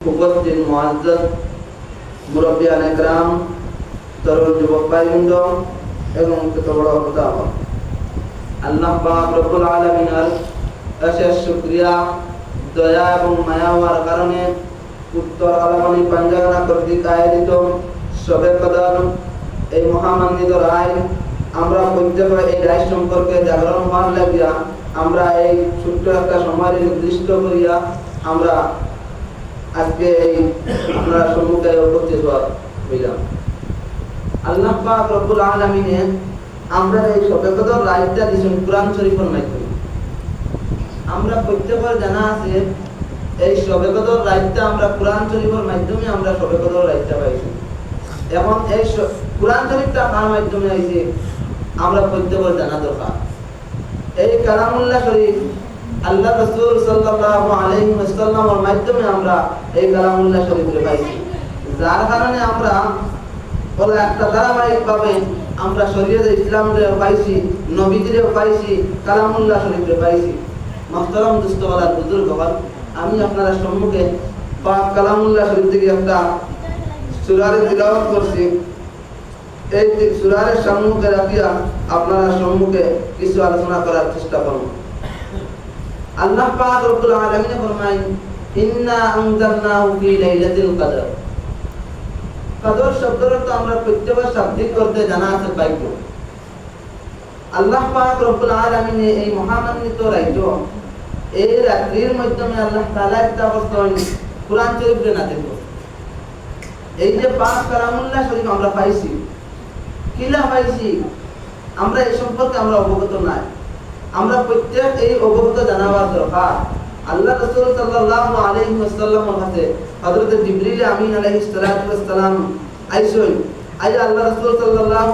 উপস্থিত মুআজ্জাজ মুরব্বিয়ান একরাম, তরুণ যুবক ভাইবৃন্দ এবং ছোট বড় অভিভাবক, আল্লাহ পাক রব্বুল আলামিনের অশেষ শুকরিয়া, দয়া এবং মায়া হওয়ার কারণে উত্তর আলামনী পাঞ্জাগানা কর্তৃক আয়োজিত শবে কদর এই মহামান্বিত রায়, আমরা প্রত্যেক এই রায় সম্পর্কে জাগরণ হওয়ার লাগিয়া আমরা এই ছোট্ট একটা সময় নির্দিষ্ট করিয়া আমরা আজকে এই আপনার সম্মুখে উপস্থিত হইলাম। আল্লাহ পাক রব্বুল আলামিনে আমরা এই শবে কদর রায়টা দিয়েছেন কুরআন শরীফের মাধ্যমে। আমরা প্রত্যেকের জানা আছে এই শবে কদর রায়টা আমরা কুরআন শরীফের মাধ্যমে আমরা শবে কদর রায়টা পাইছি। এখন এই কুরআন শরীফটা কার মাধ্যমে আইছে আমরা প্রত্যেকের জানা দরকার। এই কালামুল্লাহ শরীফ আল্লাহ রাসূল সাল্লাল্লাহু আলাইহি ওয়াসাল্লামের মাধ্যমে আমরা এই কালামুল্লাহ শরীফে পাইছি, যার কারণে আমরা বলে একটা ধারাবাহিকভাবে আমরা শরীয়তে ইসলামে পাইছি, নবীজিরেও পাইছি, কালামুল্লাহ শরীফে পাইছি। মুহতারাম দোস্তওয়ালা বুজুর্গগণ, আমি আপনাদের সম্মুখে পাক কালামুল্লাহ শরীফ থেকে একটা সূরার তিলাওয়াত করছি। এই সূরার সম্মুখে রাখিয়া আপনাদের সম্মুখে কিছু আলোচনা করার চেষ্টা করব। আল্লাহ পাক রব্বুল আলামিন ফরমায়, ইন্না আনজালনাহু ফি লাইলাতিল কদর। কদর শব্দের অর্থ আমরা প্রত্যেকের শাব্দিক করতে জানা আছে বাইক। আল্লাহ পাক রব্বুল আলামিন এই মহামান্বিত রাইত এই রাত্রির মাধ্যমে আল্লাহ তাআলা একটা বস্তু কুরআন শরীফে নাযিল করেন। এই যে পাক কালামুল্লাহ শরীফ আমরা পাইছি, কিলা পাইছি আমরা এই সম্পর্কে আমরা অবগত নাই। আমরা প্রত্যেক এই অবগত জানাবার দরকার। আল্লাহ রাসূল সাল্লাল্লাহু আলাইহি ওয়াসাল্লামের কাছে হযরত জিবরিল আমিন আলাইহিস সালাতু ওয়াস সালাম আইসেন। আল্লাহ রাসূল সাল্লাল্লাহু